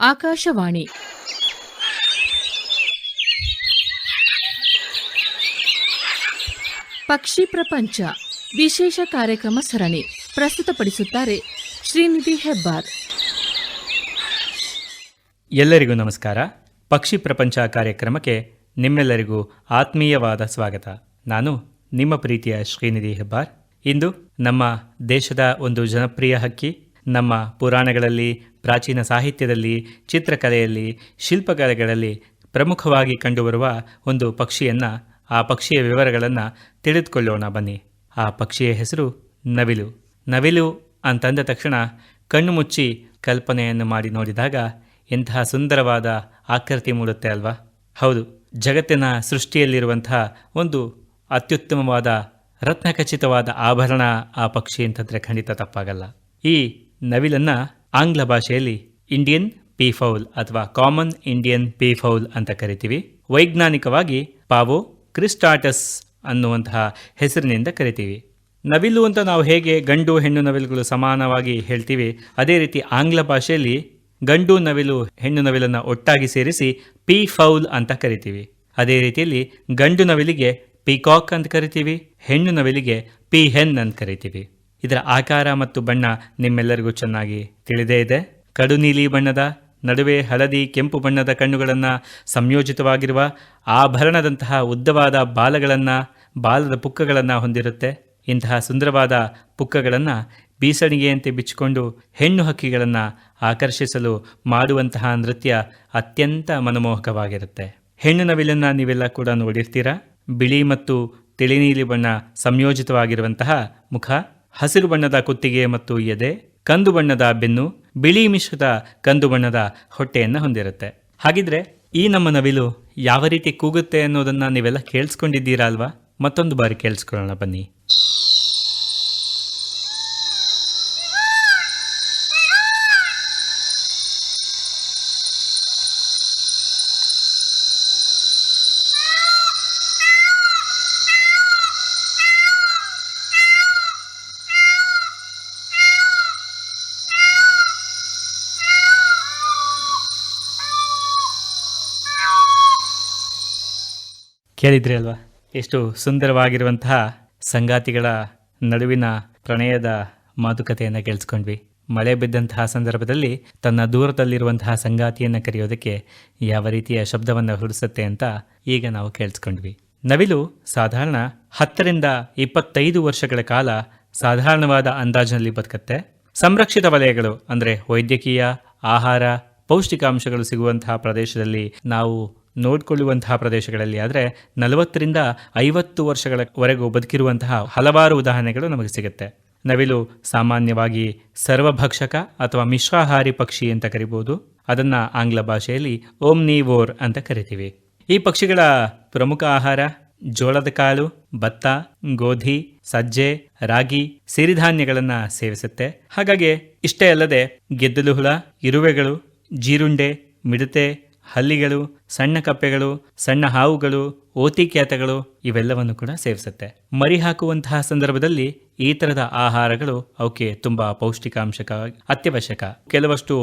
ಆಕಾಶವಾಣಿ ಪಕ್ಷಿ ಪ್ರಪಂಚ ವಿಶೇಷ ಕಾರ್ಯಕ್ರಮ ಸರಣಿ ಪ್ರಸ್ತುತಪಡಿಸುತ್ತಾರೆ ಶ್ರೀನಿಧಿ ಹೆಬ್ಬಾರ್. ಎಲ್ಲರಿಗೂ ನಮಸ್ಕಾರ. ಪಕ್ಷಿ ಪ್ರಪಂಚ ಕಾರ್ಯಕ್ರಮಕ್ಕೆ ನಿಮ್ಮೆಲ್ಲರಿಗೂ ಆತ್ಮೀಯವಾದ ಸ್ವಾಗತ. ನಾನು ನಿಮ್ಮ ಪ್ರೀತಿಯ ಶ್ರೀನಿಧಿ ಹೆಬ್ಬಾರ್. ಇಂದು ನಮ್ಮ ದೇಶದ ಒಂದು ಜನಪ್ರಿಯ ಹಕ್ಕಿ, ನಮ್ಮ ಪುರಾಣಗಳಲ್ಲಿ, ಪ್ರಾಚೀನ ಸಾಹಿತ್ಯದಲ್ಲಿ, ಚಿತ್ರಕಲೆಯಲ್ಲಿ, ಶಿಲ್ಪಕಲೆಗಳಲ್ಲಿ ಪ್ರಮುಖವಾಗಿ ಕಂಡುಬರುವ ಒಂದು ಪಕ್ಷಿಯನ್ನು, ಆ ಪಕ್ಷಿಯ ವಿವರಗಳನ್ನು ತಿಳಿದುಕೊಳ್ಳೋಣ ಬನ್ನಿ. ಆ ಪಕ್ಷಿಯ ಹೆಸರು ನವಿಲು. ನವಿಲು ಅಂತಂದ ತಕ್ಷಣ ಕಣ್ಣು ಮುಚ್ಚಿ ಕಲ್ಪನೆಯನ್ನು ಮಾಡಿ ನೋಡಿದಾಗ ಎಂತಹ ಸುಂದರವಾದ ಆಕೃತಿ ಮೂಡುತ್ತೆ ಅಲ್ವಾ? ಹೌದು, ಜಗತ್ತಿನ ಸೃಷ್ಟಿಯಲ್ಲಿರುವಂತಹ ಒಂದು ಅತ್ಯುತ್ತಮವಾದ ರತ್ನಖಚಿತವಾದ ಆಭರಣ ಆ ಪಕ್ಷಿ ಅಂತಂದರೆ ಖಂಡಿತ ತಪ್ಪಾಗಲ್ಲ. ಈ ನವಿಲನ್ನು ಆಂಗ್ಲ ಭಾಷೆಯಲ್ಲಿ ಇಂಡಿಯನ್ ಪೀಫೌಲ್ ಅಥವಾ ಕಾಮನ್ ಇಂಡಿಯನ್ ಪೀಫೌಲ್ ಅಂತ ಕರಿತೀವಿ. ವೈಜ್ಞಾನಿಕವಾಗಿ ಪಾವೋ ಕ್ರಿಸ್ಟಾಟಸ್ ಅನ್ನುವಂತಹ ಹೆಸರಿನಿಂದ ಕರಿತೀವಿ. ನವಿಲು ಅಂತ ನಾವು ಹೇಗೆ ಗಂಡು ಹೆಣ್ಣು ನವಿಲುಗಳು ಸಮಾನವಾಗಿ ಹೇಳ್ತೀವಿ, ಅದೇ ರೀತಿ ಆಂಗ್ಲ ಭಾಷೆಯಲ್ಲಿ ಗಂಡು ನವಿಲು ಹೆಣ್ಣು ನವಿಲನ್ನು ಒಟ್ಟಾಗಿ ಸೇರಿಸಿ ಪೀಫೌಲ್ ಅಂತ ಕರಿತೀವಿ. ಅದೇ ರೀತಿಯಲ್ಲಿ ಗಂಡು ನವಿಲಿಗೆ ಪೀಕಾಕ್ ಅಂತ ಕರಿತೀವಿ, ಹೆಣ್ಣು ನವಿಲಿಗೆ ಪೀಹೆನ್ ಅಂತ ಕರಿತೀವಿ. ಇದರ ಆಕಾರ ಮತ್ತು ಬಣ್ಣ ನಿಮ್ಮೆಲ್ಲರಿಗೂ ಚೆನ್ನಾಗಿ ತಿಳಿದೇ ಇದೆ. ಕಡು ನೀಲಿ ಬಣ್ಣದ ನಡುವೆ ಹಳದಿ ಕೆಂಪು ಬಣ್ಣದ ಕಣ್ಣುಗಳನ್ನು ಸಂಯೋಜಿತವಾಗಿರುವ ಆಭರಣದಂತಹ ಉದ್ದವಾದ ಬಾಲದ ಪುಕ್ಕಗಳನ್ನು ಹೊಂದಿರುತ್ತೆ. ಇಂತಹ ಸುಂದರವಾದ ಪುಕ್ಕಗಳನ್ನು ಬೀಸಣಿಗೆಯಂತೆ ಬಿಚ್ಚಿಕೊಂಡು ಹೆಣ್ಣು ಹಕ್ಕಿಗಳನ್ನು ಆಕರ್ಷಿಸಲು ಮಾಡುವಂತಹ ನೃತ್ಯ ಅತ್ಯಂತ ಮನಮೋಹಕವಾಗಿರುತ್ತೆ. ಹೆಣ್ಣು ನವಿಲನ್ನು ನೀವೆಲ್ಲ ಕೂಡ ನೋಡಿರ್ತೀರ. ಬಿಳಿ ಮತ್ತು ತಿಳಿನೀಲಿ ಬಣ್ಣ ಸಂಯೋಜಿತವಾಗಿರುವಂತಹ ಮುಖ, ಹಸಿರು ಬಣ್ಣದ ಕುತ್ತಿಗೆ ಮತ್ತು ಎದೆ, ಕಂದು ಬಣ್ಣದ ಬೆನ್ನು, ಬಿಳಿ ಮಿಶ್ರಿತ ಕಂದು ಬಣ್ಣದ ಹೊಟ್ಟೆಯನ್ನು ಹೊಂದಿರುತ್ತೆ. ಹಾಗಿದ್ರೆ ಈ ನಮ್ಮ ನವಿಲು ಯಾವ ರೀತಿ ಕೂಗುತ್ತೆ ಅನ್ನೋದನ್ನು ನೀವೆಲ್ಲ ಕೇಳಿಸ್ಕೊಂಡಿದ್ದೀರಾ ಅಲ್ವಾ? ಮತ್ತೊಂದು ಬಾರಿ ಕೇಳಿಸ್ಕೊಳ್ಳೋಣ ಬನ್ನಿ. ಕೇಳಿದ್ರಿ ಅಲ್ವಾ? ಎಷ್ಟು ಸುಂದರವಾಗಿರುವಂತಹ ಸಂಗಾತಿಗಳ ನಡುವಿನ ಪ್ರಣಯದ ಮಾತುಕತೆಯನ್ನು ಕೇಳಿಸ್ಕೊಂಡ್ವಿ. ಮಳೆ ಬಿದ್ದಂತಹ ಸಂದರ್ಭದಲ್ಲಿ ತನ್ನ ದೂರದಲ್ಲಿರುವಂತಹ ಸಂಗಾತಿಯನ್ನು ಕರೆಯೋದಕ್ಕೆ ಯಾವ ರೀತಿಯ ಶಬ್ದವನ್ನು ಹೊರಡಿಸುತ್ತೆ ಅಂತ ಈಗ ನಾವು ಕೇಳಿಸ್ಕೊಂಡ್ವಿ. ನವಿಲು ಸಾಧಾರಣ 10ರಿಂದ 25 ವರ್ಷಗಳ ಕಾಲ ಸಾಧಾರಣವಾದ ಅಂದಾಜಿನಲ್ಲಿ ಬದುಕತ್ತೆ. ಸಂರಕ್ಷಿತ ವಲಯಗಳು ಅಂದರೆ ವೈದ್ಯಕೀಯ, ಆಹಾರ, ಪೌಷ್ಟಿಕಾಂಶಗಳು ಸಿಗುವಂತಹ ಪ್ರದೇಶದಲ್ಲಿ, ನಾವು ನೋಡಿಕೊಳ್ಳುವಂತಹ ಪ್ರದೇಶಗಳಲ್ಲಿ ಆದರೆ 40ರಿಂದ 50 ವರ್ಷಗಳವರೆಗೂ ಬದುಕಿರುವಂತಹ ಹಲವಾರು ಉದಾಹರಣೆಗಳು ನಮಗೆ ಸಿಗುತ್ತೆ. ನವಿಲು ಸಾಮಾನ್ಯವಾಗಿ ಸರ್ವಭಕ್ಷಕ ಅಥವಾ ಮಿಶ್ರಾಹಾರಿ ಪಕ್ಷಿ ಅಂತ ಕರಿಬೋದು. ಅದನ್ನು ಆಂಗ್ಲ ಭಾಷೆಯಲ್ಲಿ ಓಮ್ನಿವೋರ್ ಅಂತ ಕರಿತೀವಿ. ಈ ಪಕ್ಷಿಗಳ ಪ್ರಮುಖ ಆಹಾರ ಜೋಳದ ಕಾಳು, ಭತ್ತ, ಗೋಧಿ, ಸಜ್ಜೆ, ರಾಗಿ, ಸಿರಿಧಾನ್ಯಗಳನ್ನು ಸೇವಿಸುತ್ತೆ. ಹಾಗಾಗಿ ಇಷ್ಟೇ ಅಲ್ಲದೆ ಗೆದ್ದಲು ಹುಳ, ಇರುವೆಗಳು, ಜೀರುಂಡೆ, ಮಿಡತೆ, ಹಲ್ಲಿಗಳು, ಸಣ್ಣ ಕಪ್ಪೆಗಳು, ಸಣ್ಣ ಹಾವುಗಳು, ಓತಿಕ್ಯಾತಗಳು ಇವೆಲ್ಲವನ್ನು ಕೂಡ ಸೇವಿಸುತ್ತೆ. ಮರಿ ಹಾಕುವಂತಹ ಸಂದರ್ಭದಲ್ಲಿ ಈ ತರದ ಆಹಾರಗಳು ಅವಕ್ಕೆ ತುಂಬಾ ಪೌಷ್ಟಿಕಾಂಶಕ ಅತ್ಯವಶ್ಯಕ. ಕೆಲವಷ್ಟು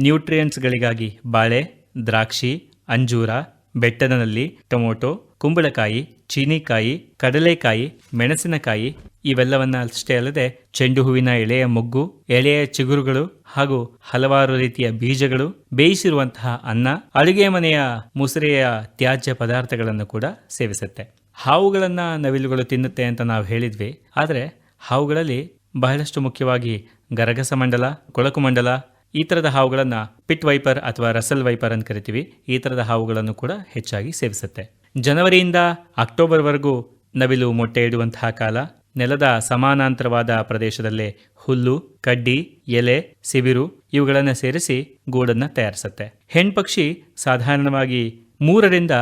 ನ್ಯೂಟ್ರಿಯೆಂಟ್ಸ್ಗಳಿಗಾಗಿ ಬಾಳೆ, ದ್ರಾಕ್ಷಿ, ಅಂಜೂರ, ಬೆಟ್ಟದನಲ್ಲಿ, ಟೊಮೊಟೊ, ಕುಂಬಳಕಾಯಿ, ಚೀನಿಕಾಯಿ, ಕಡಲೆಕಾಯಿ, ಮೆಣಸಿನಕಾಯಿ ಇವೆಲ್ಲವನ್ನ ಅಷ್ಟೇ ಅಲ್ಲದೆ ಚೆಂಡು ಹೂವಿನ ಎಳೆಯ ಮೊಗ್ಗು, ಎಳೆಯ ಚಿಗುರುಗಳು ಹಾಗೂ ಹಲವಾರು ರೀತಿಯ ಬೀಜಗಳು, ಬೇಯಿಸಿರುವಂತಹ ಅನ್ನ, ಅಡುಗೆ ಮನೆಯ ಮುಸುರೆಯ ತ್ಯಾಜ್ಯ ಪದಾರ್ಥಗಳನ್ನು ಕೂಡ ಸೇವಿಸುತ್ತೆ. ಹಾವುಗಳನ್ನು ನವಿಲುಗಳು ತಿನ್ನುತ್ತೆ ಅಂತ ನಾವು ಹೇಳಿದ್ವಿ. ಆದರೆ ಹಾವುಗಳಲ್ಲಿ ಬಹಳಷ್ಟು ಮುಖ್ಯವಾಗಿ ಗರಗಸ ಮಂಡಲ, ಕೊಳಕು ಮಂಡಲ ಈ ಥರದ ಹಾವುಗಳನ್ನು ಪಿಟ್ ವೈಪರ್ ಅಥವಾ ರಸಲ್ ವೈಪರ್ ಅಂತ ಕರಿತೀವಿ. ಈ ಥರದ ಹಾವುಗಳನ್ನು ಕೂಡ ಹೆಚ್ಚಾಗಿ ಸೇವಿಸುತ್ತೆ. ಜನವರಿಯಿಂದ ಅಕ್ಟೋಬರ್ವರೆಗೂ ನವಿಲು ಮೊಟ್ಟೆ ಇಡುವಂತಹ ಕಾಲ. ನೆಲದ ಸಮಾನಾಂತರವಾದ ಪ್ರದೇಶದಲ್ಲೇ ಹುಲ್ಲು, ಕಡ್ಡಿ, ಎಲೆ, ಸಿಬಿರು ಇವುಗಳನ್ನು ಸೇರಿಸಿ ಗೂಡನ್ನು ತಯಾರಿಸುತ್ತೆ. ಹೆಣ್ಪಕ್ಷಿ ಸಾಧಾರಣವಾಗಿ 3ರಿಂದ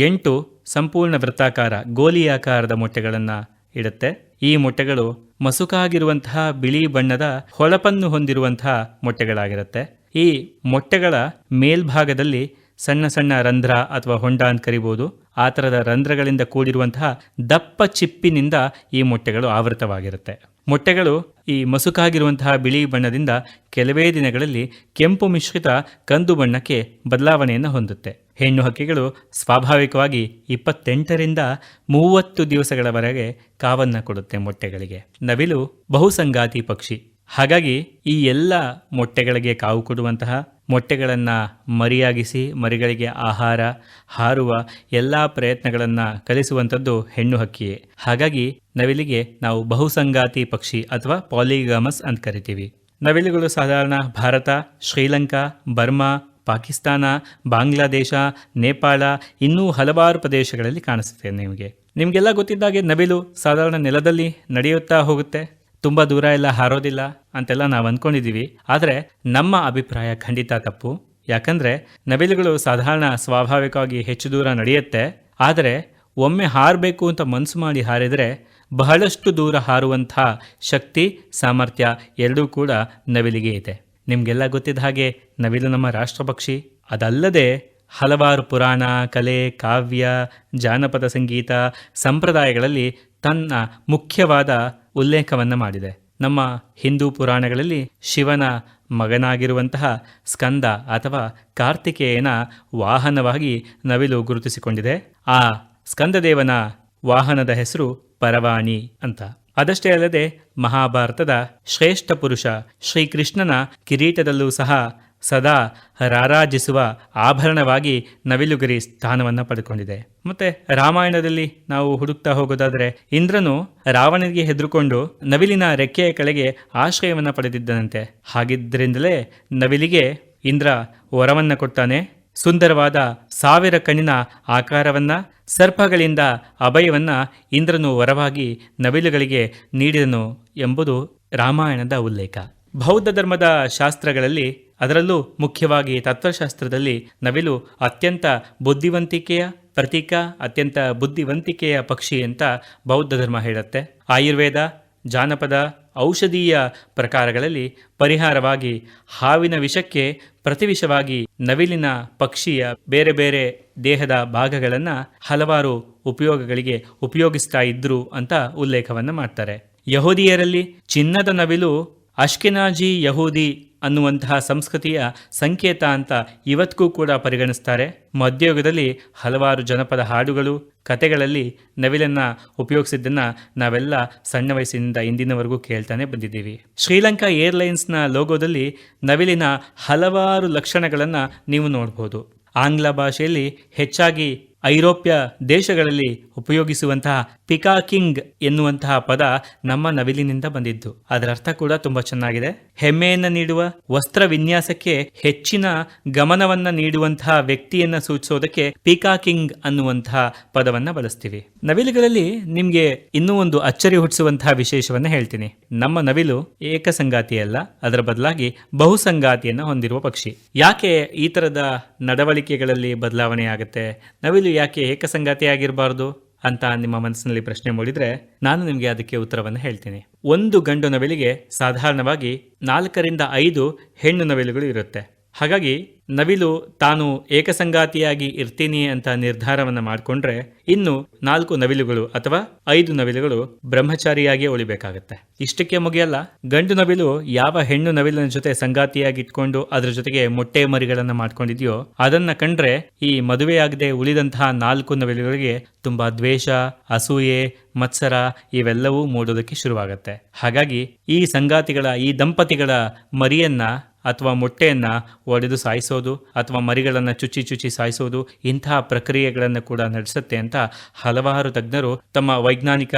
8 ಸಂಪೂರ್ಣ ವೃತ್ತಾಕಾರ ಗೋಲಿಯಾಕಾರದ ಮೊಟ್ಟೆಗಳನ್ನು ಇಡುತ್ತೆ. ಈ ಮೊಟ್ಟೆಗಳು ಮಸುಕಾಗಿರುವಂತಹ ಬಿಳಿ ಬಣ್ಣದ ಹೊಳಪನ್ನು ಹೊಂದಿರುವಂತಹ ಮೊಟ್ಟೆಗಳಾಗಿರುತ್ತೆ. ಈ ಮೊಟ್ಟೆಗಳ ಮೇಲ್ಭಾಗದಲ್ಲಿ ಸಣ್ಣ ಸಣ್ಣ ರಂಧ್ರ ಅಥವಾ ಹೊಂಡ ಅಂತ ಕರಿಬಹುದು. ಆ ಥರದ ರಂಧ್ರಗಳಿಂದ ಕೂಡಿರುವಂತಹ ದಪ್ಪ ಚಿಪ್ಪಿನಿಂದ ಈ ಮೊಟ್ಟೆಗಳು ಆವೃತವಾಗಿರುತ್ತೆ. ಮೊಟ್ಟೆಗಳು ಈ ಮಸುಕಾಗಿರುವಂತಹ ಬಿಳಿ ಬಣ್ಣದಿಂದ ಕೆಲವೇ ದಿನಗಳಲ್ಲಿ ಕೆಂಪು ಮಿಶ್ರಿತ ಕಂದು ಬಣ್ಣಕ್ಕೆ ಬದಲಾವಣೆಯನ್ನು ಹೊಂದುತ್ತೆ. ಹೆಣ್ಣು ಹಕ್ಕಿಗಳು ಸ್ವಾಭಾವಿಕವಾಗಿ 28ರಿಂದ 30 ದಿವಸಗಳವರೆಗೆ ಕಾವನ್ನ ಕೊಡುತ್ತೆ ಮೊಟ್ಟೆಗಳಿಗೆ. ನವಿಲು ಬಹುಸಂಗಾತಿ ಪಕ್ಷಿ. ಹಾಗಾಗಿ ಈ ಎಲ್ಲ ಮೊಟ್ಟೆಗಳಿಗೆ ಕಾವು ಕೊಡುವಂತಹ, ಮೊಟ್ಟೆಗಳನ್ನು ಮರಿಯಾಗಿಸಿ ಮರಿಗಳಿಗೆ ಆಹಾರ, ಹಾರುವ ಎಲ್ಲ ಪ್ರಯತ್ನಗಳನ್ನು ಕಲಿಸುವಂಥದ್ದು ಹೆಣ್ಣು ಹಕ್ಕಿಯೇ. ಹಾಗಾಗಿ ನವಿಲಿಗೆ ನಾವು ಬಹುಸಂಗಾತಿ ಪಕ್ಷಿ ಅಥವಾ ಪಾಲಿಗಾಮಸ್ ಅಂತ ಕರಿತೀವಿ. ನವಿಲುಗಳು ಸಾಧಾರಣ ಭಾರತ, ಶ್ರೀಲಂಕಾ, ಬರ್ಮಾ, ಪಾಕಿಸ್ತಾನ, ಬಾಂಗ್ಲಾದೇಶ, ನೇಪಾಳ ಇನ್ನೂ ಹಲವಾರು ಪ್ರದೇಶಗಳಲ್ಲಿ ಕಾಣಿಸುತ್ತೆ. ನಿಮಗೆಲ್ಲ ಗೊತ್ತಿದ್ದಾಗೆ ನವಿಲು ಸಾಧಾರಣ ನೆಲದಲ್ಲಿ ನಡೆಯುತ್ತಾ ಹೋಗುತ್ತೆ, ತುಂಬ ದೂರ ಎಲ್ಲ ಹಾರೋದಿಲ್ಲ ಅಂತೆಲ್ಲ ನಾವು ಅಂದ್ಕೊಂಡಿದ್ದೀವಿ. ಆದರೆ ನಮ್ಮ ಅಭಿಪ್ರಾಯ ಖಂಡಿತ ತಪ್ಪು. ಯಾಕಂದರೆ ನವಿಲುಗಳು ಸಾಧಾರಣ ಸ್ವಾಭಾವಿಕವಾಗಿ ಹೆಚ್ಚು ದೂರ ನಡೆಯುತ್ತೆ. ಆದರೆ ಒಮ್ಮೆ ಹಾರಬೇಕು ಅಂತ ಮನಸ್ಸು ಮಾಡಿ ಹಾರಿದರೆ ಬಹಳಷ್ಟು ದೂರ ಹಾರುವಂಥ ಶಕ್ತಿ, ಸಾಮರ್ಥ್ಯ ಎರಡೂ ಕೂಡ ನವಿಲಿಗೆ ಇದೆ. ನಿಮಗೆಲ್ಲ ಗೊತ್ತಿದ್ದ ಹಾಗೆ ನವಿಲು ನಮ್ಮ ರಾಷ್ಟ್ರಪಕ್ಷಿ. ಅದಲ್ಲದೆ ಹಲವಾರು ಪುರಾಣ, ಕಲೆ, ಕಾವ್ಯ, ಜಾನಪದ ಸಂಗೀತ, ಸಂಪ್ರದಾಯಗಳಲ್ಲಿ ತನ್ನ ಮುಖ್ಯವಾದ ಉಲ್ಲೇಖವನ್ನು ಮಾಡಿದೆ. ನಮ್ಮ ಹಿಂದೂ ಪುರಾಣಗಳಲ್ಲಿ ಶಿವನ ಮಗನಾಗಿರುವಂತಹ ಸ್ಕಂದ ಅಥವಾ ಕಾರ್ತಿಕೇಯನ ವಾಹನವಾಗಿ ನವಿಲು ಗುರುತಿಸಿಕೊಂಡಿದೆ. ಆ ಸ್ಕಂದದೇವನ ವಾಹನದ ಹೆಸರು ಪರವಾಣಿ ಅಂತ. ಅದಷ್ಟೇ ಅಲ್ಲದೆ ಮಹಾಭಾರತದ ಶ್ರೇಷ್ಠ ಪುರುಷ ಶ್ರೀಕೃಷ್ಣನ ಕಿರೀಟದಲ್ಲೂ ಸಹ ಸದಾ ರಾರಾಜಿಸುವ ಆಭರಣವಾಗಿ ನವಿಲುಗರಿ ಸ್ಥಾನವನ್ನು ಪಡೆದುಕೊಂಡಿದೆ. ಮತ್ತೆ ರಾಮಾಯಣದಲ್ಲಿ ನಾವು ಹುಡುಕ್ತಾ ಹೋಗೋದಾದರೆ ಇಂದ್ರನು ರಾವಣನಿಗೆ ಹೆದರುಕೊಂಡು ನವಿಲಿನ ರೆಕ್ಕೆಯ ಕೆಳಗೆ ಆಶ್ರಯವನ್ನು ಪಡೆದಿದ್ದನಂತೆ. ಹಾಗಿದ್ದರಿಂದಲೇ ನವಿಲಿಗೆ ಇಂದ್ರ ವರವನ್ನು ಕೊಡ್ತಾನೆ. ಸುಂದರವಾದ 1000 ಕಣ್ಣಿನ ಆಕಾರವನ್ನ, ಸರ್ಪಗಳಿಂದ ಅಭಯವನ್ನ ಇಂದ್ರನು ವರವಾಗಿ ನವಿಲುಗಳಿಗೆ ನೀಡಿದನು ಎಂಬುದು ರಾಮಾಯಣದ ಉಲ್ಲೇಖ. ಬೌದ್ಧ ಧರ್ಮದ ಶಾಸ್ತ್ರಗಳಲ್ಲಿ, ಅದರಲ್ಲೂ ಮುಖ್ಯವಾಗಿ ತತ್ವಶಾಸ್ತ್ರದಲ್ಲಿ ನವಿಲು ಅತ್ಯಂತ ಬುದ್ಧಿವಂತಿಕೆಯ ಪ್ರತೀಕ, ಅತ್ಯಂತ ಬುದ್ಧಿವಂತಿಕೆಯ ಪಕ್ಷಿ ಅಂತ ಬೌದ್ಧ ಧರ್ಮ ಹೇಳುತ್ತೆ. ಆಯುರ್ವೇದ, ಜಾನಪದ, ಔಷಧೀಯ ಪ್ರಕಾರಗಳಲ್ಲಿ ಪರಿಹಾರವಾಗಿ ಹಾವಿನ ವಿಷಕ್ಕೆ ಪ್ರತಿವಿಷವಾಗಿ ನವಿಲಿನ ಪಕ್ಷಿಯ ಬೇರೆ ಬೇರೆ ದೇಹದ ಭಾಗಗಳನ್ನು ಹಲವಾರು ಉಪಯೋಗಗಳಿಗೆ ಉಪಯೋಗಿಸ್ತಾ ಇದ್ರು ಅಂತ ಉಲ್ಲೇಖವನ್ನು ಮಾಡ್ತಾರೆ. ಯಹೂದಿಯರಲ್ಲಿ ಚಿನ್ನದ ನವಿಲು ಅಶ್ಕೆನಾಜಿ ಯಹೂದಿ ಅನ್ನುವಂತಹ ಸಂಸ್ಕೃತಿಯ ಸಂಕೇತ ಅಂತ ಇವತ್ತಿಗೂ ಕೂಡ ಪರಿಗಣಿಸ್ತಾರೆ. ಮಧ್ಯಯುಗದಲ್ಲಿ ಹಲವಾರು ಜನಪದ ಹಾಡುಗಳು, ಕತೆಗಳಲ್ಲಿ ನವಿಲನ್ನು ಉಪಯೋಗಿಸಿದ್ದನ್ನು ನಾವೆಲ್ಲ ಸಣ್ಣ ವಯಸ್ಸಿನಿಂದ ಇಂದಿನವರೆಗೂ ಕೇಳ್ತಾನೆ ಬಂದಿದ್ದೀವಿ. ಶ್ರೀಲಂಕಾ ಏರ್ಲೈನ್ಸ್ನ ಲೋಗೋದಲ್ಲಿ ನವಿಲಿನ ಹಲವಾರು ಲಕ್ಷಣಗಳನ್ನು ನೀವು ನೋಡ್ಬೋದು. ಆಂಗ್ಲ ಭಾಷೆಯಲ್ಲಿ ಹೆಚ್ಚಾಗಿ ಐರೋಪ್ಯ ದೇಶಗಳಲ್ಲಿ ಉಪಯೋಗಿಸುವಂತಹ ಪಿಕಾಕಿಂಗ್ ಎನ್ನುವಂತಹ ಪದ ನಮ್ಮ ನವಿಲಿನಿಂದ ಬಂದಿದ್ದು. ಅದರ ಅರ್ಥ ಕೂಡ ತುಂಬಾ ಚೆನ್ನಾಗಿದೆ. ಹೆಮ್ಮೆಯನ್ನು ನೀಡುವ, ವಸ್ತ್ರ ವಿನ್ಯಾಸಕ್ಕೆ ಹೆಚ್ಚಿನ ಗಮನವನ್ನ ನೀಡುವಂತಹ ವ್ಯಕ್ತಿಯನ್ನ ಸೂಚಿಸೋದಕ್ಕೆ ಪಿಕಾಕಿಂಗ್ ಅನ್ನುವಂತಹ ಪದವನ್ನ ಬಳಸ್ತೀವಿ. ನವಿಲುಗಳಲ್ಲಿ ನಿಮ್ಗೆ ಇನ್ನೂ ಒಂದು ಅಚ್ಚರಿ ಹುಟ್ಟಿಸುವಂತಹ ವಿಶೇಷವನ್ನ ಹೇಳ್ತೀನಿ. ನಮ್ಮ ನವಿಲು ಏಕಸಂಗಾತಿಯಲ್ಲ, ಅದರ ಬದಲಾಗಿ ಬಹುಸಂಗಾತಿಯನ್ನ ಹೊಂದಿರುವ ಪಕ್ಷಿ. ಯಾಕೆ ಈ ತರದ ನಡವಳಿಕೆಗಳಲ್ಲಿ ಬದಲಾವಣೆ ಆಗುತ್ತೆ? ನವಿಲು ಯಾಕೆ ಏಕಸಂಗಾತಿಯಾಗಿರಬಾರ್ದು ಅಂತ ನಿಮ್ಮ ಮನಸ್ಸಿನಲ್ಲಿ ಪ್ರಶ್ನೆ ಮೂಡಿದ್ರೆ ನಾನು ನಿಮಗೆ ಅದಕ್ಕೆ ಉತ್ತರವನ್ನು ಹೇಳ್ತೀನಿ. ಒಂದು ಗಂಡು ನವಿಲಿಗೆ ಸಾಧಾರಣವಾಗಿ 4ರಿಂದ 5 ಹೆಣ್ಣು ನವಿಲುಗಳು ಇರುತ್ತೆ. ಹಾಗಾಗಿ ನವಿಲು ತಾನು ಏಕಸಂಗಾತಿಯಾಗಿ ಇರ್ತೀನಿ ಅಂತ ನಿರ್ಧಾರವನ್ನು ಮಾಡಿಕೊಂಡ್ರೆ ಇನ್ನು 4 ನವಿಲುಗಳು ಅಥವಾ 5 ನವಿಲುಗಳು ಬ್ರಹ್ಮಚಾರಿಯಾಗಿಯೇ ಉಳಿಬೇಕಾಗತ್ತೆ. ಇಷ್ಟಕ್ಕೆ ಮುಗಿಯಲ್ಲ, ಗಂಡು ನವಿಲು ಯಾವ ಹೆಣ್ಣು ನವಿಲಿನ ಜೊತೆ ಸಂಗಾತಿಯಾಗಿ ಇಟ್ಕೊಂಡು ಅದ್ರ ಜೊತೆಗೆ ಮೊಟ್ಟೆ ಮರಿಗಳನ್ನ ಮಾಡ್ಕೊಂಡಿದ್ಯೋ ಅದನ್ನ ಕಂಡ್ರೆ ಈ ಮದುವೆಯಾಗದೆ ಉಳಿದಂತಹ 4 ನವಿಲುಗಳಿಗೆ ತುಂಬಾ ದ್ವೇಷ, ಅಸೂಯೆ, ಮತ್ಸರ ಇವೆಲ್ಲವೂ ಮೂಡೋದಕ್ಕೆ ಶುರುವಾಗತ್ತೆ. ಹಾಗಾಗಿ ಈ ಸಂಗಾತಿಗಳ, ಈ ದಂಪತಿಗಳ ಮರಿಯನ್ನ ಅಥವಾ ಮೊಟ್ಟೆಯನ್ನು ಒಡೆದು ಸಾಯಿಸೋದು ಅಥವಾ ಮರಿಗಳನ್ನು ಚುಚ್ಚಿ ಸಾಯಿಸೋದು, ಇಂತಹ ಪ್ರಕ್ರಿಯೆಗಳನ್ನು ಕೂಡ ನಡೆಸುತ್ತೆ ಅಂತ ಹಲವಾರು ತಜ್ಞರು ತಮ್ಮ ವೈಜ್ಞಾನಿಕ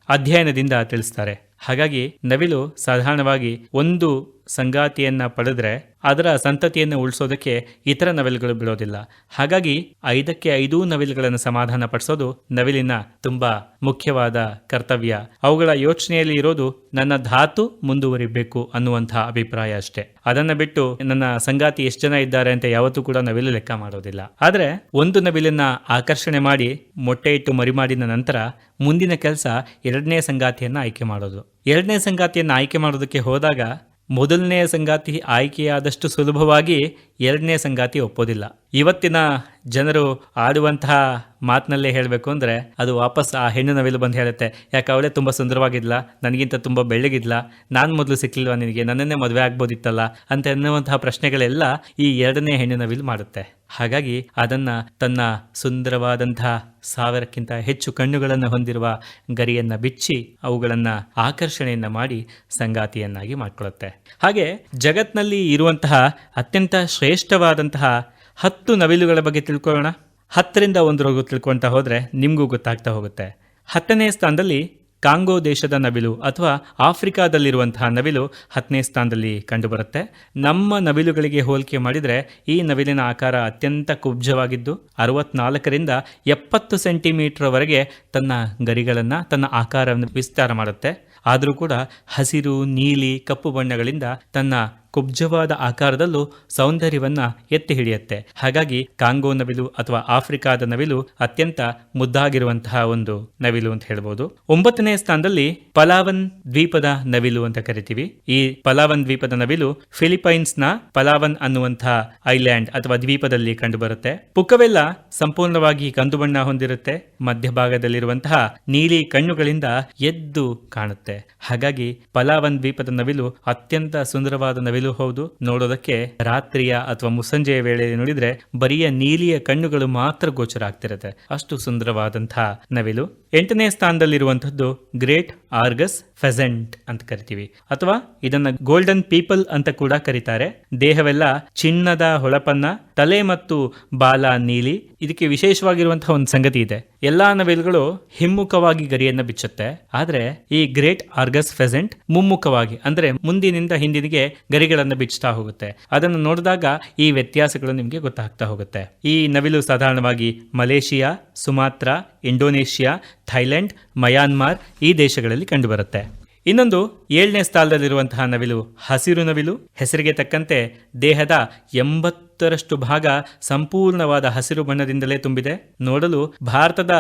ಅಧ್ಯಯನದಿಂದ ತಿಳಿಸ್ತಾರೆ. ಹಾಗಾಗಿ ನವಿಲು ಸಾಧಾರಣವಾಗಿ ಒಂದು ಸಂಗಾತಿಯನ್ನ ಪಡೆದ್ರೆ ಅದರ ಸಂತತಿಯನ್ನು ಉಳಿಸೋದಕ್ಕೆ ಇತರ ನವಿಲುಗಳು ಬಿಡೋದಿಲ್ಲ. ಹಾಗಾಗಿ 5ಕ್ಕೆ 5 ನವಿಲುಗಳನ್ನು ಸಮಾಧಾನ ಪಡಿಸೋದು ನವಿಲಿನ ತುಂಬಾ ಮುಖ್ಯವಾದ ಕರ್ತವ್ಯ. ಅವುಗಳ ಯೋಚನೆಯಲ್ಲಿ ಇರೋದು ನನ್ನ ಧಾತು ಮುಂದುವರಿಬೇಕು ಅನ್ನುವಂತಹ ಅಭಿಪ್ರಾಯ ಅಷ್ಟೇ. ಅದನ್ನ ಬಿಟ್ಟು ನನ್ನ ಸಂಗಾತಿ ಎಷ್ಟು ಜನ ಇದ್ದಾರೆ ಅಂತ ಯಾವತ್ತೂ ಕೂಡ ನವಿಲು ಲೆಕ್ಕ ಮಾಡೋದಿಲ್ಲ. ಆದ್ರೆ ಒಂದು ನವಿಲನ್ನ ಆಕರ್ಷಣೆ ಮಾಡಿ ಮೊಟ್ಟೆ ಇಟ್ಟು ಮರಿ ಮಾಡಿದ ನಂತರ ಮುಂದಿನ ಕೆಲಸ 2ನೇ ಸಂಗಾತಿಯನ್ನ ಆಯ್ಕೆ ಮಾಡೋದು. 2ನೇ ಸಂಗಾತಿಯನ್ನ ಆಯ್ಕೆ ಮಾಡೋದಕ್ಕೆ ಹೋದಾಗ ಮೊದಲನೆಯ ಸಂಗಾತಿ ಆಯ್ಕೆಯಾದಷ್ಟು ಸುಲಭವಾಗಿ ಎರಡನೇ ಸಂಗಾತಿ ಒಪ್ಪೋದಿಲ್ಲ. ಇವತ್ತಿನ ಜನರು ಆಡುವಂತಹ ಮಾತಿನಲ್ಲೇ ಹೇಳಬೇಕು ಅಂದರೆ ಅದು ವಾಪಸ್ ಆ ಹೆಣ್ಣು ನವಿಲು ಬಂದು ಹೇಳುತ್ತೆ, ಯಾಕೆ ಅವಳೇ ತುಂಬ ಸುಂದರವಾಗಿದ್ಲ, ನನಗಿಂತ ತುಂಬ ಬೆಳ್ಳಗಿದ್ಲ, ನಾನು ಮೊದಲು ಸಿಕ್ಲಿಲ್ವಾ ನಿನಗೆ, ನನ್ನನ್ನೇ ಮದುವೆ ಆಗ್ಬೋದಿತ್ತಲ್ಲ ಅಂತ ಎನ್ನುವಂತಹ ಪ್ರಶ್ನೆಗಳೆಲ್ಲ ಈ ಎರಡನೇ ಹೆಣ್ಣು ನವಿಲು ಮಾಡುತ್ತೆ. ಹಾಗಾಗಿ ಅದನ್ನ ತನ್ನ ಸುಂದರವಾದಂತಹ 1000ಕ್ಕಿಂತ ಹೆಚ್ಚು ಕಣ್ಣುಗಳನ್ನು ಹೊಂದಿರುವ ಗರಿಯನ್ನ ಬಿಚ್ಚಿ ಅವುಗಳನ್ನ ಆಕರ್ಷಣೆಯನ್ನ ಮಾಡಿ ಸಂಗಾತಿಯನ್ನಾಗಿ ಮಾಡಿಕೊಳ್ಳುತ್ತೆ. ಹಾಗೆ ಜಗತ್ನಲ್ಲಿ ಇರುವಂತಹ ಅತ್ಯಂತ ಶ್ರೇಷ್ಠವಾದಂತಹ 10 ನವಿಲುಗಳ ಬಗ್ಗೆ ತಿಳ್ಕೊಳ್ಳೋಣ. 10ರಿಂದ 1 ತಿಳ್ಕೊಳ್ತಾ ಹೋದ್ರೆ ನಿಮಗೂ ಗೊತ್ತಾಗ್ತಾ ಹೋಗುತ್ತೆ. 10ನೇ ಸ್ಥಾನದಲ್ಲಿ ಕಾಂಗೋ ದೇಶದ ನವಿಲು ಅಥವಾ ಆಫ್ರಿಕಾದಲ್ಲಿರುವಂತಹ ನವಿಲು 10ನೇ ಸ್ಥಾನದಲ್ಲಿ ಕಂಡುಬರುತ್ತೆ. ನಮ್ಮ ನವಿಲುಗಳಿಗೆ ಹೋಲಿಕೆ ಮಾಡಿದರೆ ಈ ನವಿಲಿನ ಆಕಾರ ಅತ್ಯಂತ ಕುಬ್ಜವಾಗಿದ್ದು 64ರಿಂದ 70 ಸೆಂಟಿಮೀಟರ್ವರೆಗೆ ತನ್ನ ಗರಿಗಳನ್ನು, ತನ್ನ ಆಕಾರವನ್ನು ವಿಸ್ತಾರ ಮಾಡುತ್ತೆ. ಆದರೂ ಕೂಡ ಹಸಿರು, ನೀಲಿ, ಕಪ್ಪು ಬಣ್ಣಗಳಿಂದ ತನ್ನ ಕುಬ್ಜವಾದ ಆಕಾರದಲ್ಲೂ ಸೌಂದರ್ಯವನ್ನ ಎತ್ತಿ ಹಿಡಿಯುತ್ತೆ. ಹಾಗಾಗಿ ಕಾಂಗೋ ನವಿಲು ಅಥವಾ ಆಫ್ರಿಕಾದ ನವಿಲು ಅತ್ಯಂತ ಮುದ್ದಾಗಿರುವಂತಹ ಒಂದು ನವಿಲು ಅಂತ ಹೇಳ್ಬೋದು. 9ನೇ ಸ್ಥಾನದಲ್ಲಿ ಪಲಾವನ್ ದ್ವೀಪದ ನವಿಲು ಅಂತ ಕರಿತೀವಿ. ಈ ಪಲಾವನ್ ದ್ವೀಪದ ನವಿಲು ಫಿಲಿಪೈನ್ಸ್ನ ಪಲಾವನ್ ಅನ್ನುವಂತಹ ಐಲ್ಯಾಂಡ್ ಅಥವಾ ದ್ವೀಪದಲ್ಲಿ ಕಂಡುಬರುತ್ತೆ. ಪುಕ್ಕವೆಲ್ಲ ಸಂಪೂರ್ಣವಾಗಿ ಕಂದು ಬಣ್ಣ ಹೊಂದಿರುತ್ತೆ. ಮಧ್ಯಭಾಗದಲ್ಲಿರುವಂತಹ ನೀಲಿ ಕಣ್ಣುಗಳಿಂದ ಎದ್ದು ಕಾಣುತ್ತೆ. ಹಾಗಾಗಿ ಪಲಾವನ್ ದ್ವೀಪದ ನವಿಲು ಅತ್ಯಂತ ಸುಂದರವಾದ ನವಿಲು ಹೌದು. ನೋಡೋದಕ್ಕೆ ರಾತ್ರಿಯ ಅಥವಾ ಮುಸ್ಸಂಜೆಯ ವೇಳೆಯಲ್ಲಿ ನೋಡಿದ್ರೆ ಬರಿಯ ನೀಲಿಯ ಕಣ್ಣುಗಳು ಮಾತ್ರ ಗೋಚರ ಆಗ್ತಿರುತ್ತೆ. ಅಷ್ಟು ಸುಂದರವಾದಂತಹ ನವಿಲು. 8ನೇ ಸ್ಥಾನದಲ್ಲಿರುವಂತದ್ದು ಗ್ರೇಟ್ ಆರ್ಗಸ್ ಫೆಸೆಂಟ್ ಅಂತ ಕರಿತೀವಿ, ಅಥವಾ ಇದನ್ನ ಗೋಲ್ಡನ್ ಪೀಪಲ್ ಅಂತ ಕೂಡ ಕರೀತಾರೆ. ದೇಹವೆಲ್ಲ ಚಿನ್ನದ ಹೊಳಪನ್ನ, ತಲೆ ಮತ್ತು ಬಾಲ ನೀಲಿ. ಇದಕ್ಕೆ ವಿಶೇಷವಾಗಿರುವಂತಹ ಒಂದು ಸಂಗತಿ ಇದೆ. ಎಲ್ಲಾ ನವಿಲುಗಳು ಹಿಮ್ಮುಖವಾಗಿ ಗರಿಯನ್ನ ಬಿಚ್ಚುತ್ತೆ, ಆದ್ರೆ ಈ ಗ್ರೇಟ್ ಆರ್ಗಸ್ ಫೆಸೆಂಟ್ ಮುಮ್ಮುಖವಾಗಿ, ಅಂದ್ರೆ ಮುಂದಿನಿಂದ ಹಿಂದಿನಿಗೆ ಗರಿಗಳನ್ನು ಬಿಚ್ಚುತ್ತಾ ಹೋಗುತ್ತೆ. ಅದನ್ನು ನೋಡಿದಾಗ ಈ ವ್ಯತ್ಯಾಸಗಳು ನಿಮಗೆ ಗೊತ್ತಾಗ್ತಾ ಹೋಗುತ್ತೆ. ಈ ನವಿಲು ಸಾಧಾರಣವಾಗಿ ಮಲೇಷಿಯಾ, ಸುಮಾತ್ರಾ, ಇಂಡೋನೇಷಿಯಾ, ಥೈಲ್ಯಾಂಡ್, ಮಯಾನ್ಮಾರ್ ಈ ದೇಶಗಳಲ್ಲಿ ಕಂಡುಬರುತ್ತೆ. ಇನ್ನೊಂದು 7ನೇ ಸ್ಥಾನದಲ್ಲಿರುವಂತಹ ನವಿಲು ಹಸಿರು ನವಿಲು. ಹೆಸರಿಗೆ ತಕ್ಕಂತೆ ದೇಹದ 80ರಷ್ಟು ಭಾಗ ಸಂಪೂರ್ಣವಾದ ಹಸಿರು ಬಣ್ಣದಿಂದಲೇ ತುಂಬಿದೆ. ನೋಡಲು ಭಾರತದ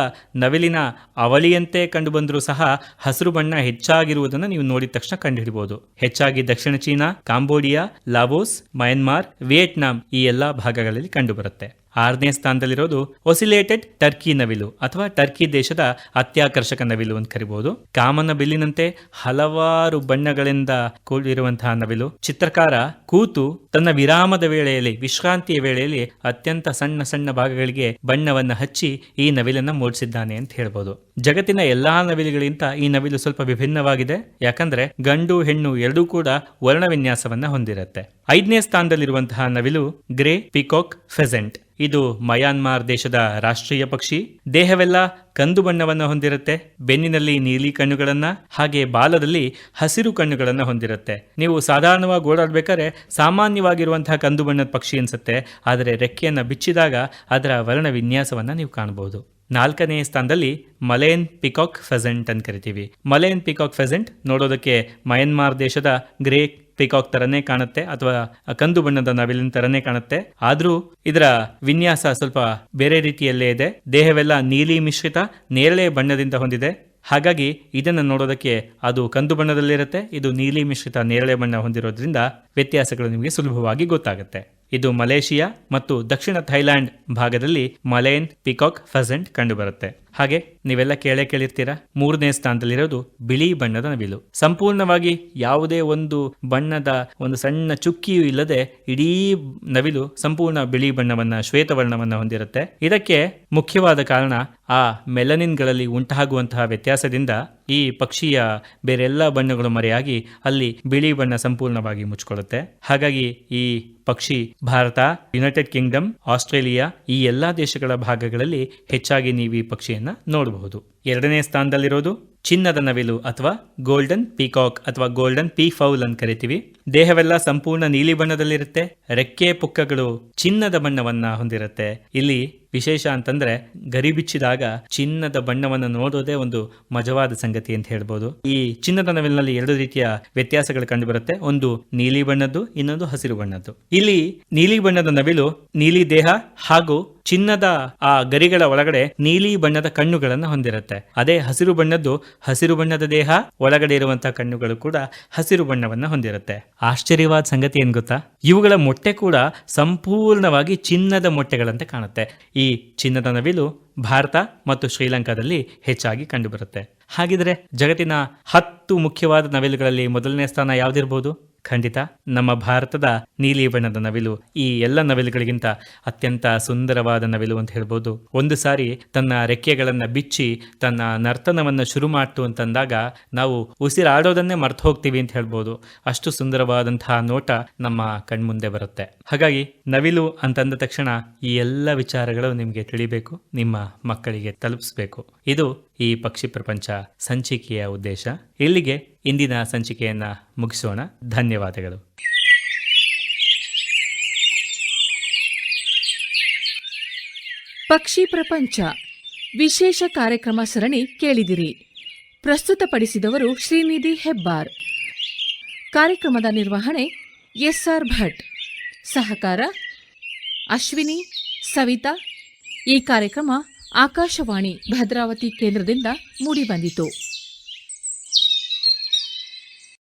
ನವಿಲಿನ ಅವಳಿಯಂತೆ ಕಂಡುಬಂದರೂ ಸಹ ಹಸಿರು ಬಣ್ಣ ಹೆಚ್ಚಾಗಿರುವುದನ್ನು ನೀವು ನೋಡಿದ ತಕ್ಷಣ ಕಂಡುಹಿಡಿಯಬಹುದು. ಹೆಚ್ಚಾಗಿ ದಕ್ಷಿಣ China, Cambodia, Laos, Myanmar, Vietnam ಈ ಎಲ್ಲಾ ಭಾಗಗಳಲ್ಲಿ ಕಂಡುಬರುತ್ತೆ. 6ನೇ ಸ್ಥಾನದಲ್ಲಿರೋದು ಒಸಿಲೇಟೆಡ್ ಟರ್ಕಿ ನವಿಲು ಅಥವಾ ಟರ್ಕಿ ದೇಶದ ಅತ್ಯಾಕರ್ಷಕ ನವಿಲು ಅಂತ ಕರಿಬಹುದು. ಕಾಮನ ಬಿಲ್ಲಿನಂತೆ ಹಲವಾರು ಬಣ್ಣಗಳಿಂದ ಕೂಡಿರುವಂತಹ ನವಿಲು. ಚಿತ್ರಕಾರ ಕೂತು ತನ್ನ ವಿರಾಮದ ವೇಳೆಯಲ್ಲಿ, ವಿಶ್ರಾಂತಿಯ ವೇಳೆಯಲ್ಲಿ ಅತ್ಯಂತ ಸಣ್ಣ ಸಣ್ಣ ಭಾಗಗಳಿಗೆ ಬಣ್ಣವನ್ನು ಹಚ್ಚಿ ಈ ನವಿಲನ್ನ ಮೂಡಿಸಿದ್ದಾನೆ ಅಂತ ಹೇಳ್ಬೋದು. ಜಗತ್ತಿನ ಎಲ್ಲಾ ನವಿಲುಗಳಿಗಿಂತ ಈ ನವಿಲು ಸ್ವಲ್ಪ ವಿಭಿನ್ನವಾಗಿದೆ. ಯಾಕಂದ್ರೆ ಗಂಡು ಹೆಣ್ಣು ಎರಡೂ ಕೂಡ ವರ್ಣವಿನ್ಯಾಸವನ್ನ ಹೊಂದಿರುತ್ತೆ. 5ನೇ ಸ್ಥಾನದಲ್ಲಿರುವಂತಹ ನವಿಲು ಗ್ರೇ ಪಿಕಾಕ್ ಫೆಸೆಂಟ್. ಇದು ಮಯಾನ್ಮಾರ್ ದೇಶದ ರಾಷ್ಟ್ರೀಯ ಪಕ್ಷಿ. ದೇಹವೆಲ್ಲ ಕಂದು ಬಣ್ಣವನ್ನು ಹೊಂದಿರುತ್ತೆ. ಬೆನ್ನಿನಲ್ಲಿ ನೀಲಿ ಕಣ್ಣುಗಳನ್ನ, ಹಾಗೆ ಬಾಲದಲ್ಲಿ ಹಸಿರು ಕಣ್ಣುಗಳನ್ನ ಹೊಂದಿರುತ್ತೆ. ನೀವು ಸಾಧಾರಣವಾಗಿ ಓಡಾಡ್ಬೇಕಾದ್ರೆ ಸಾಮಾನ್ಯವಾಗಿರುವಂತಹ ಕಂದು ಬಣ್ಣದ ಪಕ್ಷಿ ಅನ್ಸುತ್ತೆ, ಆದರೆ ರೆಕ್ಕೆಯನ್ನ ಬಿಚ್ಚಿದಾಗ ಅದರ ವರ್ಣ ವಿನ್ಯಾಸವನ್ನ ನೀವು ಕಾಣಬಹುದು. 4ನೇ ಸ್ಥಾನದಲ್ಲಿ ಮಲೇನ್ ಪಿಕಾಕ್ ಫೆಸೆಂಟ್ ಅಂತ ಕರಿತೀವಿ. ಮಲೇನ್ ಪಿಕಾಕ್ ಫೆಸೆಂಟ್ ನೋಡೋದಕ್ಕೆ ಮಯನ್ಮಾರ್ ದೇಶದ ಗ್ರೇ ಪಿಕಾಕ್ ತರನೇ ಕಾಣುತ್ತೆ, ಅಥವಾ ಕಂದು ಬಣ್ಣದ ನವಿಲಿನ ತರನೇ ಕಾಣುತ್ತೆ. ಆದ್ರೂ ಇದರ ವಿನ್ಯಾಸ ಸ್ವಲ್ಪ ಬೇರೆ ರೀತಿಯಲ್ಲೇ ಇದೆ. ದೇಹವೆಲ್ಲ ನೀಲಿ ಮಿಶ್ರಿತ ನೇರಳೆ ಬಣ್ಣದಿಂದ ಹೊಂದಿದೆ. ಹಾಗಾಗಿ ಇದನ್ನು ನೋಡೋದಕ್ಕೆ ಅದು ಕಂದು ಬಣ್ಣದಲ್ಲಿರುತ್ತೆ, ಇದು ನೀಲಿ ಮಿಶ್ರಿತ ನೇರಳೆ ಬಣ್ಣ ಹೊಂದಿರೋದ್ರಿಂದ ವ್ಯತ್ಯಾಸಗಳು ನಿಮಗೆ ಸುಲಭವಾಗಿ ಗೊತ್ತಾಗುತ್ತೆ. ಇದು ಮಲೇಷಿಯಾ ಮತ್ತು ದಕ್ಷಿಣ ಥೈಲ್ಯಾಂಡ್ ಭಾಗದಲ್ಲಿ ಮಲೇನ್ ಪಿಕಾಕ್ ಫೆಸೆಂಟ್ ಕಂಡುಬರುತ್ತೆ. ಹಾಗೆ ನೀವೆಲ್ಲ ಕೇಳಿರ್ತೀರಾ, 3ನೇ ಸ್ಥಾನದಲ್ಲಿರೋದು ಬಿಳಿ ಬಣ್ಣದ ನವಿಲು. ಸಂಪೂರ್ಣವಾಗಿ ಯಾವುದೇ ಒಂದು ಬಣ್ಣದ ಒಂದು ಸಣ್ಣ ಚುಕ್ಕಿಯೂ ಇಲ್ಲದೆ ಇಡೀ ನವಿಲು ಸಂಪೂರ್ಣ ಬಿಳಿ ಬಣ್ಣವನ್ನ, ಶ್ವೇತವರ್ಣವನ್ನ ಹೊಂದಿರುತ್ತೆ. ಇದಕ್ಕೆ ಮುಖ್ಯವಾದ ಕಾರಣ ಆ ಮೆಲನಿನ್ಗಳಲ್ಲಿ ಉಂಟಾಗುವಂತಹ ವ್ಯತ್ಯಾಸದಿಂದ ಈ ಪಕ್ಷಿಯ ಬೇರೆಲ್ಲ ಬಣ್ಣಗಳು ಮರೆಯಾಗಿ ಅಲ್ಲಿ ಬಿಳಿ ಬಣ್ಣ ಸಂಪೂರ್ಣವಾಗಿ ಮುಚ್ಚಿಕೊಳ್ಳುತ್ತೆ. ಹಾಗಾಗಿ ಈ ಪಕ್ಷಿ ಭಾರತ, ಯುನೈಟೆಡ್ ಕಿಂಗ್ಡಮ್, ಆಸ್ಟ್ರೇಲಿಯಾ ಈ ಎಲ್ಲಾ ದೇಶಗಳ ಭಾಗಗಳಲ್ಲಿ ಹೆಚ್ಚಾಗಿ ನೀವು ಈ ಪಕ್ಷಿಯನ್ನ ನೋಡಬಹುದು. 2ನೇ ಸ್ಥಾನದಲ್ಲಿರೋದು ಚಿನ್ನದ ನವಿಲು ಅಥವಾ ಗೋಲ್ಡನ್ ಪಿಕಾಕ್ ಅಥವಾ ಗೋಲ್ಡನ್ ಪೀ ಫೌಲ್ ಅಂತ ಕರಿತೀವಿ. ದೇಹವೆಲ್ಲ ಸಂಪೂರ್ಣ ನೀಲಿ ಬಣ್ಣದಲ್ಲಿರುತ್ತೆ. ರೆಕ್ಕೆ ಪುಕ್ಕಗಳು ಚಿನ್ನದ ಬಣ್ಣವನ್ನ ಹೊಂದಿರುತ್ತೆ. ಇಲ್ಲಿ ವಿಶೇಷ ಅಂತಂದ್ರೆ ಗರಿ ಬಿಚ್ಚಿದಾಗ ಚಿನ್ನದ ಬಣ್ಣವನ್ನು ನೋಡೋದೇ ಒಂದು ಮಜವಾದ ಸಂಗತಿ ಅಂತ ಹೇಳ್ಬೋದು. ಈ ಚಿನ್ನದ ನವಿಲಿನಲ್ಲಿ ಎರಡು ರೀತಿಯ ವ್ಯತ್ಯಾಸಗಳು ಕಂಡುಬರುತ್ತೆ. ಒಂದು ನೀಲಿ ಬಣ್ಣದ್ದು, ಇನ್ನೊಂದು ಹಸಿರು ಬಣ್ಣದ್ದು. ಇಲ್ಲಿ ನೀಲಿ ಬಣ್ಣದ ನವಿಲು ನೀಲಿ ದೇಹ ಹಾಗೂ ಚಿನ್ನದ ಆ ಗರಿಗಳ ಒಳಗಡೆ ನೀಲಿ ಬಣ್ಣದ ಕಣ್ಣುಗಳನ್ನು ಹೊಂದಿರುತ್ತೆ. ಅದೇ ಹಸಿರು ಬಣ್ಣದ ದೇಹ, ಒಳಗಡೆ ಇರುವಂತಹ ಕಣ್ಣುಗಳು ಕೂಡ ಹಸಿರು ಬಣ್ಣವನ್ನ ಹೊಂದಿರುತ್ತೆ. ಆಶ್ಚರ್ಯವಾದ ಸಂಗತಿ ಏನ್ ಗೊತ್ತಾ, ಇವುಗಳ ಮೊಟ್ಟೆ ಕೂಡ ಸಂಪೂರ್ಣವಾಗಿ ಚಿನ್ನದ ಮೊಟ್ಟೆಗಳಂತೆ ಕಾಣುತ್ತೆ. ಈ ಚಿನ್ನದ ನವಿಲು ಭಾರತ ಮತ್ತು ಶ್ರೀಲಂಕಾದಲ್ಲಿ ಹೆಚ್ಚಾಗಿ ಕಂಡುಬರುತ್ತೆ. ಹಾಗಿದ್ರೆ ಜಗತ್ತಿನ 10 ಮುಖ್ಯವಾದ ನವಿಲುಗಳಲ್ಲಿ ಮೊದಲನೇ ಸ್ಥಾನ ಯಾವ್ದಿರ್ಬೋದು? ಖಂಡಿತ ನಮ್ಮ ಭಾರತದ ನೀಲಿ ಬಣ್ಣದ ನವಿಲು ಈ ಎಲ್ಲ ನವಿಲುಗಳಿಗಿಂತ ಅತ್ಯಂತ ಸುಂದರವಾದ ನವಿಲು ಅಂತ ಹೇಳ್ಬೋದು. ಒಂದು ಸಾರಿ ತನ್ನ ರೆಕ್ಕೆಗಳನ್ನ ಬಿಚ್ಚಿ ತನ್ನ ನರ್ತನವನ್ನು ಶುರು ಮಾಡ್ತು ಅಂತಂದಾಗ ನಾವು ಉಸಿರಾಡೋದನ್ನೇ ಮರ್ತು ಹೋಗ್ತೀವಿ ಅಂತ ಹೇಳ್ಬೋದು. ಅಷ್ಟು ಸುಂದರವಾದಂತಹ ನೋಟ ನಮ್ಮ ಕಣ್ಮುಂದೆ ಬರುತ್ತೆ. ಹಾಗಾಗಿ ನವಿಲು ಅಂತಂದ ತಕ್ಷಣ ಈ ಎಲ್ಲ ವಿಚಾರಗಳು ನಿಮಗೆ ತಿಳಿಬೇಕು, ನಿಮ್ಮ ಮಕ್ಕಳಿಗೆ ತಲುಪಿಸ್ಬೇಕು. ಇದು ಈ ಪಕ್ಷಿ ಪ್ರಪಂಚ ಸಂಚಿಕೆಯ ಉದ್ದೇಶ. ಇಲ್ಲಿಗೆ ಇಂದಿನ ಸಂಚಿಕೆಯನ್ನ ಮುಗಿಸೋಣ. ಧನ್ಯವಾದಗಳು. ಪಕ್ಷಿ ಪ್ರಪಂಚ ವಿಶೇಷ ಕಾರ್ಯಕ್ರಮ ಸರಣಿ ಕೇಳಿದಿರಿ. ಪ್ರಸ್ತುತಪಡಿಸಿದವರು ಶ್ರೀನಿಧಿ ಹೆಬ್ಬಾರ್. ಕಾರ್ಯಕ್ರಮದ ನಿರ್ವಹಣೆ ಎಸ್ಆರ್ ಭಟ್. ಸಹಕಾರ ಅಶ್ವಿನಿ, ಸವಿತಾ. ಈ ಕಾರ್ಯಕ್ರಮ ಆಕಾಶವಾಣಿ ಭದ್ರಾವತಿ ಕೇಂದ್ರದಿಂದ ಮೂಡಿಬಂದಿತು.